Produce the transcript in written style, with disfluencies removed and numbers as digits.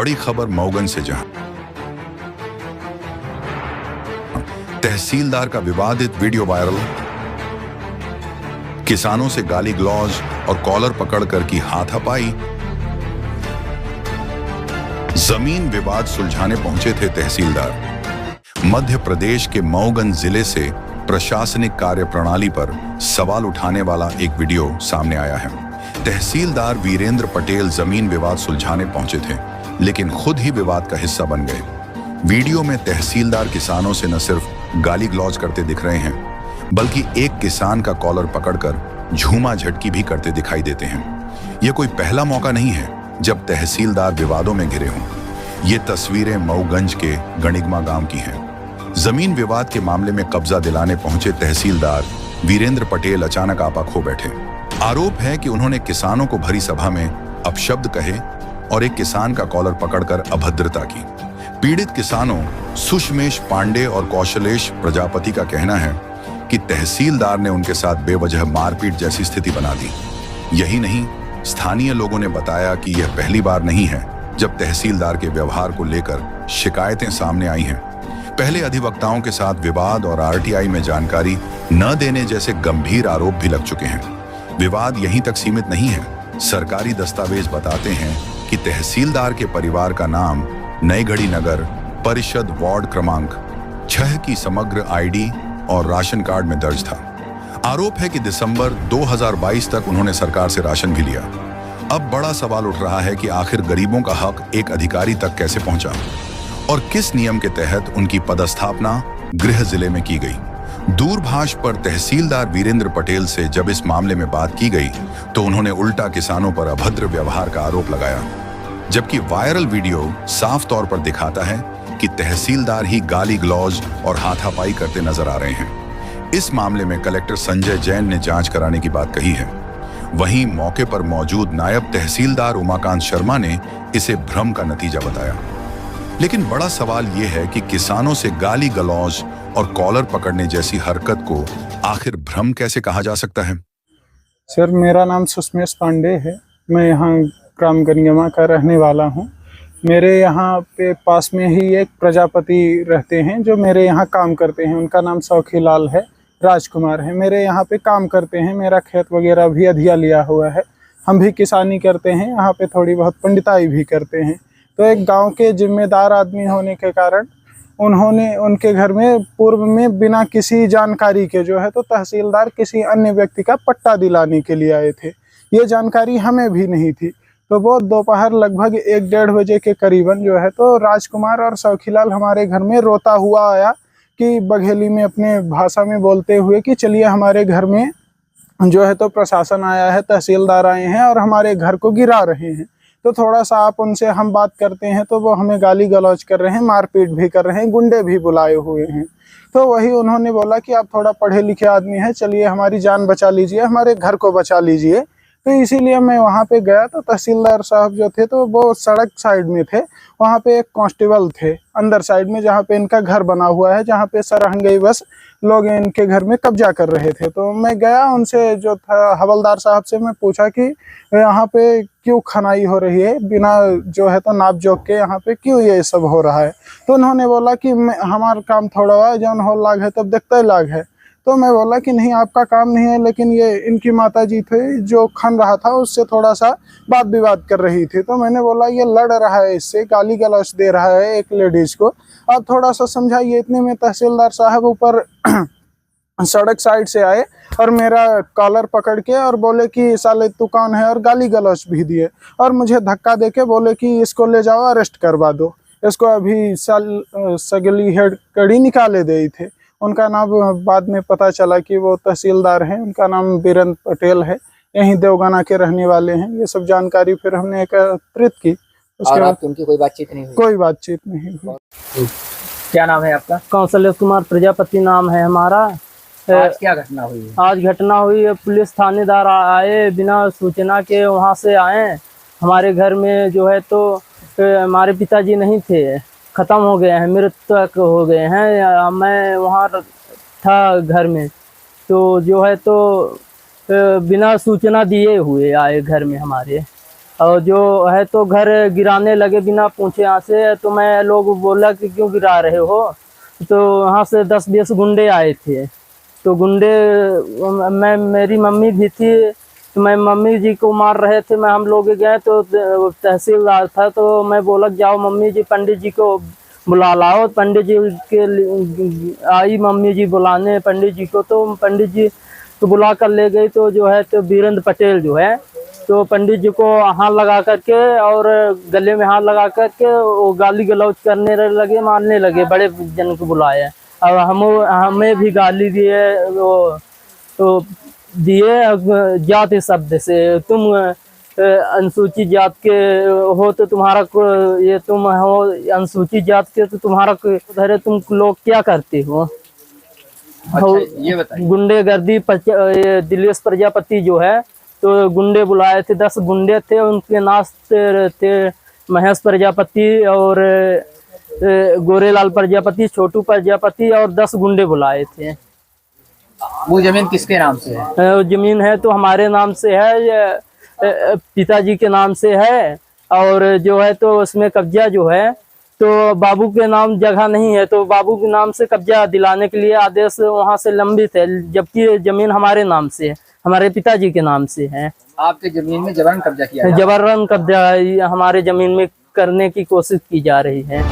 बड़ी खबर मऊगंज से, जहां तहसीलदार का विवादित वीडियो वायरल, किसानों से गाली गलौज और कॉलर पकड़कर की हाथापाई। जमीन विवाद सुलझाने पहुंचे थे तहसीलदार। मध्य प्रदेश के मऊगंज जिले से प्रशासनिक कार्यप्रणाली पर सवाल उठाने वाला एक वीडियो सामने आया है। तहसीलदार वीरेंद्र पटेल जमीन विवाद सुलझाने पहुंचे थे, लेकिन खुद ही विवाद का हिस्सा बन गए। वीडियो में तहसीलदार किसानों से न सिर्फ गाली गलौज करते दिख रहे हैं, बल्कि एक किसान का कॉलर पकड़कर झूमा झटकी भी करते दिखाई देते हैं। यह कोई पहला मौका नहीं है जब तहसीलदार विवादों में घिरे हों। ये तस्वीरें मऊगंज के गणिगमा गांव की हैं। जमीन विवाद के मामले में कब्जा दिलाने पहुंचे तहसीलदार वीरेंद्र पटेल अचानक आपा खो बैठे। आरोप है कि उन्होंने किसानों को भरी सभा में अपशब्द कहे और एक किसान का कॉलर पकड़कर अभद्रता की। पीड़ित किसानों सुषमेश पांडे और कौशलेश प्रजापति का कहना है कि तहसीलदार ने उनके साथ बेवजह मारपीट जैसी स्थिति बना दी। यही नहीं, स्थानीय लोगों ने बताया कि यह पहली बार नहीं है जब तहसीलदार के व्यवहार को लेकर शिकायतें सामने आई हैं। पहले अधिवक्ताओं के साथ विवाद और आरटीआई में जानकारी न देने जैसे गंभीर आरोप भी लग चुके हैं। विवाद यहीं तक सीमित नहीं है। सरकारी दस्तावेज बताते हैं कि तहसीलदार के परिवार का नाम नईगढ़ी नगर परिषद वार्ड क्रमांक 6 की समग्र आईडी और राशन कार्ड में दर्ज था। आरोप है कि दिसंबर 2022 तक उन्होंने सरकार से राशन भी लिया। अब बड़ा सवाल उठ रहा है कि आखिर गरीबों का हक एक अधिकारी तक कैसे पहुंचा और किस नियम के तहत उनकी पदस्थापना गृह जिले में की गई। दूरभाष पर तहसीलदार वीरेंद्र पटेल से जब इस मामले में बात की गई तो उन्होंने उल्टा किसानों पर अभद्र व्यवहार का आरोप लगाया, जबकि वायरल वीडियो साफ तौर पर दिखाता है कि तहसीलदार ही गाली गलौज और हाथापाई करते नजर आ रहे हैं। इस मामले में कलेक्टर संजय जैन ने जांच कराने की बात कही है। वहीं मौके पर मौजूद नायब तहसीलदार उमाकांत शर्मा ने इसे भ्रम का नतीजा बताया। लेकिन बड़ा सवाल यह है कि किसानों से गाली गलौज और कॉलर पकड़ने जैसी हरकत को आखिर भ्रम कैसे कहा जा सकता है? सर, मेरा नाम सुषमेश पांडे है। मैं यहाँ ग्राम गणिगमा का रहने वाला हूँ। मेरे यहाँ पे पास में ही एक प्रजापति रहते हैं जो मेरे यहाँ काम करते हैं। उनका नाम सौखीलाल है, राजकुमार है। मेरे यहाँ पे काम करते हैं। मेरा खेत वगैरह भी अधिया लिया हुआ है। हम भी किसानी करते हैं, यहाँ पे थोड़ी बहुत पंडिताई भी करते हैं। तो एक गांव के जिम्मेदार आदमी होने के कारण उन्होंने उनके घर में पूर्व में बिना किसी जानकारी के जो है तो तहसीलदार किसी अन्य व्यक्ति का पट्टा दिलाने के लिए आए थे। ये जानकारी हमें भी नहीं थी। तो वो दोपहर लगभग 1-1:30 बजे के करीबन जो है तो राजकुमार और सौखीलाल हमारे घर में रोता हुआ आया कि बघेली में अपने भाषा में बोलते हुए कि चलिए हमारे घर में जो है तो प्रशासन आया है, तहसीलदार आए हैं और हमारे घर को गिरा रहे हैं। तो थोड़ा सा आप उनसे हम बात करते हैं तो वो हमें गाली गलौज कर रहे हैं, मारपीट भी कर रहे हैं, गुंडे भी बुलाए हुए हैं। तो वही उन्होंने बोला कि आप थोड़ा पढ़े लिखे आदमी हैं, चलिए हमारी जान बचा लीजिए, हमारे घर को बचा लीजिए। तो इसीलिए मैं वहाँ पे गया। तो तहसीलदार साहब जो थे तो वो सड़क साइड में थे। वहाँ पे एक कांस्टेबल थे अंदर साइड में, जहाँ पे इनका घर बना हुआ है, जहाँ पे सरहंगई बस लोग इनके घर में कब्जा कर रहे थे। तो मैं गया, उनसे जो था हवलदार साहब से मैं पूछा कि यहाँ पे क्यों खनाई हो रही है, बिना जो है तो नाप जोक के यहाँ पे क्यों ये सब हो रहा है। तो उन्होंने बोला कि हमारा काम थोड़ा है, जौन हो लाग है तब देखते लाग है। तो मैं बोला कि नहीं, आपका काम नहीं है, लेकिन ये इनकी माता जी थे जो खन रहा था उससे थोड़ा सा बात विवाद कर रही थी। तो मैंने बोला ये लड़ रहा है, इससे गाली गलौज दे रहा है एक लेडीज को, आप थोड़ा सा समझाइए। इतने में तहसीलदार साहब ऊपर सड़क साइड से आए और मेरा कॉलर पकड़ के और बोले कि साले तू कौन है, और गाली गलौज भी दिए और मुझे धक्का देके बोले कि इसको ले जाओ, अरेस्ट करवा दो इसको। अभी सगली हेड कड़ी निकाले दे थे। उनका नाम बाद में पता चला कि वो तहसीलदार हैं। उनका नाम वीरेंद्र पटेल है, यहीं देवगाना के रहने वाले हैं। ये सब जानकारी फिर हमने एकत्रित की। उसके बाद उनकी कोई बातचीत नहीं हुई? कोई बातचीत नहीं हुई। क्या नाम है आपका? कौशलेश कुमार प्रजापति नाम है हमारा। आज क्या घटना हुई है? आज घटना हुई है, पुलिस थानेदार आए, बिना सूचना के वहाँ से आए। हमारे घर में जो है तो हमारे पिताजी नहीं थे, ख़त्म हो गए हैं, मृतक हो गए हैं। मैं वहाँ था घर में, तो जो है तो बिना सूचना दिए हुए आए घर में हमारे। और जो है तो घर गिराने लगे बिना पूछे यहाँ से। तो मैं लोग बोला कि क्यों गिरा रहे हो, तो वहाँ से 10-20 गुंडे आए थे। तो गुंडे मेरी मम्मी भी थी, तो मैं मम्मी जी को मार रहे थे। हम लोग गए तो तहसीलदार था, तो मैं बोला जाओ मम्मी जी पंडित जी को बुला लाओ। पंडित जी के आई मम्मी जी बुलाने पंडित जी को, तो पंडित जी तो बुला कर ले गई। तो जो है तो वीरेंद्र पटेल जो है तो पंडित जी को हाथ लगा करके और गले में हाथ लगा करके वो गाली गलौज करने लगे, मारने लगे। बड़े जन को बुलाए और हमें भी गाली दिए, वो तो दिए जाति शब्द से। तुम अनुसूचित जात के हो तो तुम्हारा ये तुम हो अनुसूचित जात के तो तुम्हारा उधर तुम लोग क्या करते हो। अच्छा, ये बताइए। गुंडेगर्दी दिलेश प्रजापति जो है तो गुंडे बुलाए थे, 10 गुंडे थे। उनके नाम थे महेश प्रजापति और गोरेलाल प्रजापति, छोटू प्रजापति और 10 गुंडे बुलाए थे। वो जमीन किसके नाम से है? वो जमीन है तो हमारे नाम से है, पिताजी के नाम से है। और जो है तो उसमें कब्जा जो है तो बाबू के नाम जगह नहीं है, तो बाबू के नाम से कब्जा दिलाने के लिए आदेश वहां से लंबित है, जबकि जमीन हमारे नाम से है, हमारे पिताजी के नाम से है। आपके जमीन में जबरन कब्जा किया है? जबरन कब्जा हमारे जमीन में करने की कोशिश की जा रही है।